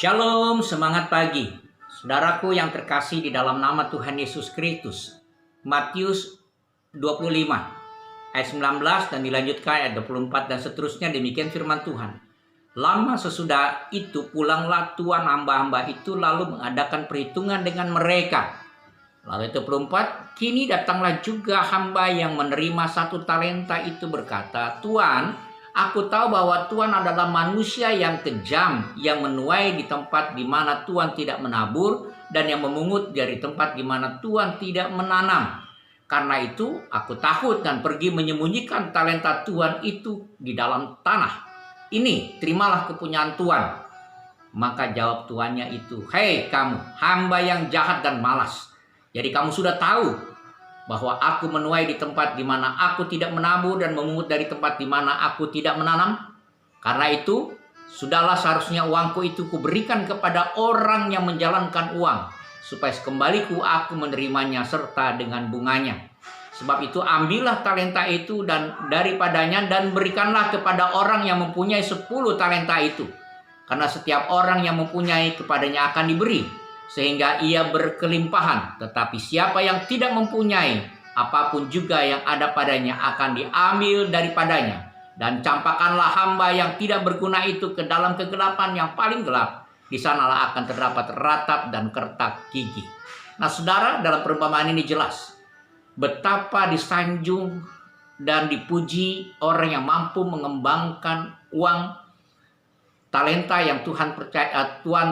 Shalom, semangat pagi. Saudaraku yang terkasih di dalam nama Tuhan Yesus Kristus. Matius 25 ayat 19 dan dilanjutkan ayat 24 dan seterusnya, demikian firman Tuhan. Lama sesudah itu pulanglah tuan hamba-hamba itu lalu mengadakan perhitungan dengan mereka. Lalu 24, kini datanglah juga hamba yang menerima 1 talenta itu berkata, Tuan, aku tahu bahwa Tuhan adalah manusia yang kejam, yang menuai di tempat di mana Tuhan tidak menabur, dan yang memungut dari tempat di mana Tuhan tidak menanam. Karena itu, aku takut dan pergi menyembunyikan talenta Tuhan itu di dalam tanah. Ini, terimalah kepunyaan Tuhan. Maka jawab tuannya itu, hei kamu, hamba yang jahat dan malas. Jadi kamu sudah tahu bahwa aku menuai di tempat di mana aku tidak menabur dan memungut dari tempat di mana aku tidak menanam. Karena itu, sudahlah seharusnya uangku itu kuberikan kepada orang yang menjalankan uang, supaya sekembaliku aku menerimanya serta dengan bunganya. Sebab itu ambillah talenta itu dan daripadanya dan berikanlah kepada orang yang mempunyai 10 talenta itu. Karena setiap orang yang mempunyai kepadanya akan diberi, sehingga ia berkelimpahan. Tetapi siapa yang tidak mempunyai, apapun juga yang ada padanya akan diambil daripadanya. Dan campakkanlah hamba yang tidak berguna itu ke dalam kegelapan yang paling gelap. Di sanalah akan terdapat ratap dan kertak gigi. Nah saudara, dalam perumpamaan ini jelas betapa disanjung dan dipuji orang yang mampu mengembangkan uang talenta yang Tuhan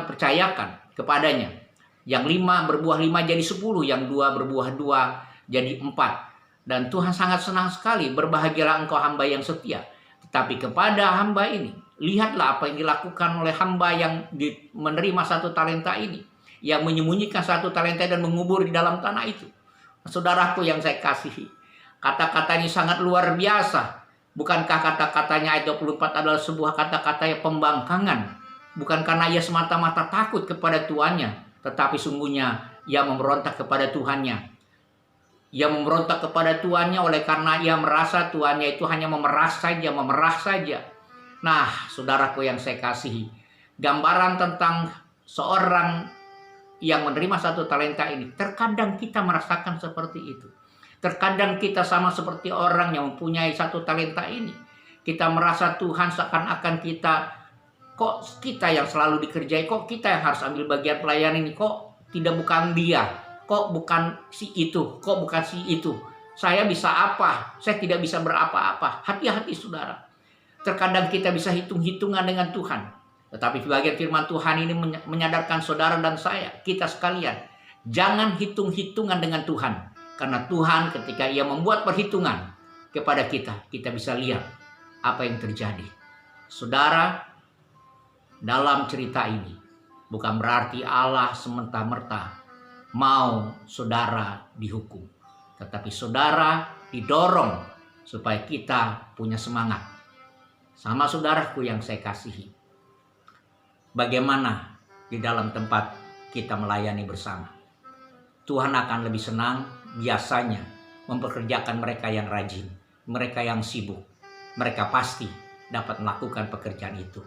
percayakan kepadanya. Yang 5 berbuah 5 jadi 10, yang 2 berbuah 2 jadi 4. Dan Tuhan sangat senang sekali, berbahagialah engkau hamba yang setia. Tetapi kepada hamba ini, lihatlah apa yang dilakukan oleh hamba yang menerima 1 talenta ini. Yang menyembunyikan 1 talenta dan mengubur di dalam tanah itu. Saudaraku yang saya kasihi, kata-kata ini sangat luar biasa. Bukankah kata-katanya ayat 24 adalah sebuah kata-kata yang pembangkangan? Bukan karena ia semata-mata takut kepada tuannya, tetapi sungguhnya ia memberontak kepada Tuhannya. Ia memberontak kepada tuannya oleh karena ia merasa tuannya itu hanya memerah saja. Nah, saudaraku yang saya kasihi, gambaran tentang seorang yang menerima 1 talenta ini, terkadang kita merasakan seperti itu. Terkadang kita sama seperti orang yang mempunyai 1 talenta ini. Kita merasa Tuhan seakan-akan kok kita yang selalu dikerjai, kok kita yang harus ambil bagian pelayanan ini, kok bukan dia, kok bukan si itu, kok bukan si itu. Saya bisa apa? Saya tidak bisa berapa-apa. Hati-hati saudara. Terkadang kita bisa hitung-hitungan dengan Tuhan. Tetapi bagian firman Tuhan ini menyadarkan saudara dan saya, kita sekalian, jangan hitung-hitungan dengan Tuhan. Karena Tuhan ketika ia membuat perhitungan kepada kita bisa lihat apa yang terjadi. Saudara, dalam cerita ini bukan berarti Allah semerta-merta mau saudara dihukum, tetapi saudara didorong supaya kita punya semangat. Sama saudaraku yang saya kasihi, bagaimana di dalam tempat kita melayani bersama, Tuhan akan lebih senang biasanya mempekerjakan mereka yang rajin, mereka yang sibuk. Mereka pasti dapat melakukan pekerjaan itu.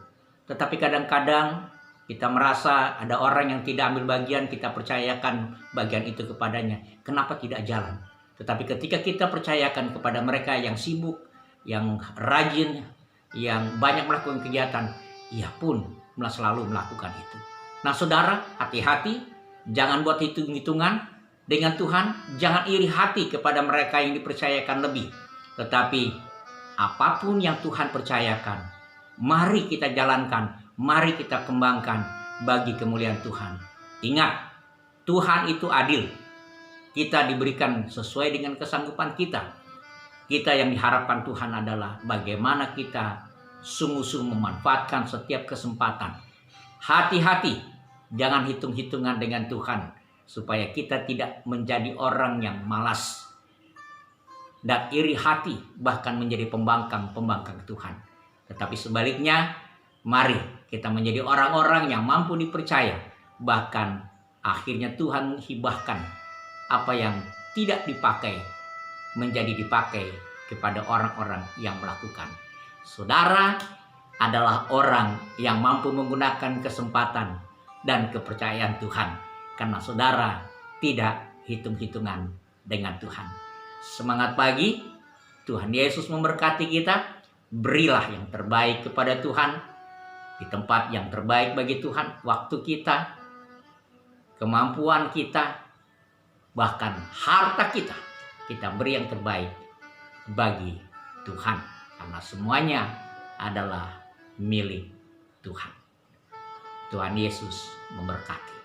Tetapi kadang-kadang kita merasa ada orang yang tidak ambil bagian, kita percayakan bagian itu kepadanya. Kenapa tidak jalan? Tetapi ketika kita percayakan kepada mereka yang sibuk, yang rajin, yang banyak melakukan kegiatan, ia pun selalu melakukan itu. Nah saudara, hati-hati, jangan buat hitung-hitungan dengan Tuhan. Jangan iri hati kepada mereka yang dipercayakan lebih. Tetapi apapun yang Tuhan percayakan, mari kita jalankan, mari kita kembangkan bagi kemuliaan Tuhan. Ingat, Tuhan itu adil. Kita diberikan sesuai dengan kesanggupan kita. Kita yang diharapkan Tuhan adalah bagaimana kita sungguh-sungguh memanfaatkan setiap kesempatan. Hati-hati, jangan hitung-hitungan dengan Tuhan, supaya kita tidak menjadi orang yang malas dan iri hati, bahkan menjadi pembangkang Tuhan. Tetapi sebaliknya, mari kita menjadi orang-orang yang mampu dipercaya. Bahkan akhirnya Tuhan menghibahkan apa yang tidak dipakai menjadi dipakai kepada orang-orang yang melakukan. Saudara adalah orang yang mampu menggunakan kesempatan dan kepercayaan Tuhan. Karena saudara tidak hitung-hitungan dengan Tuhan. Semangat pagi, Tuhan Yesus memberkati kita. Berilah yang terbaik kepada Tuhan, di tempat yang terbaik bagi Tuhan, waktu kita, kemampuan kita, bahkan harta kita. Kita beri yang terbaik bagi Tuhan. Karena semuanya adalah milik Tuhan. Tuhan Yesus memberkati.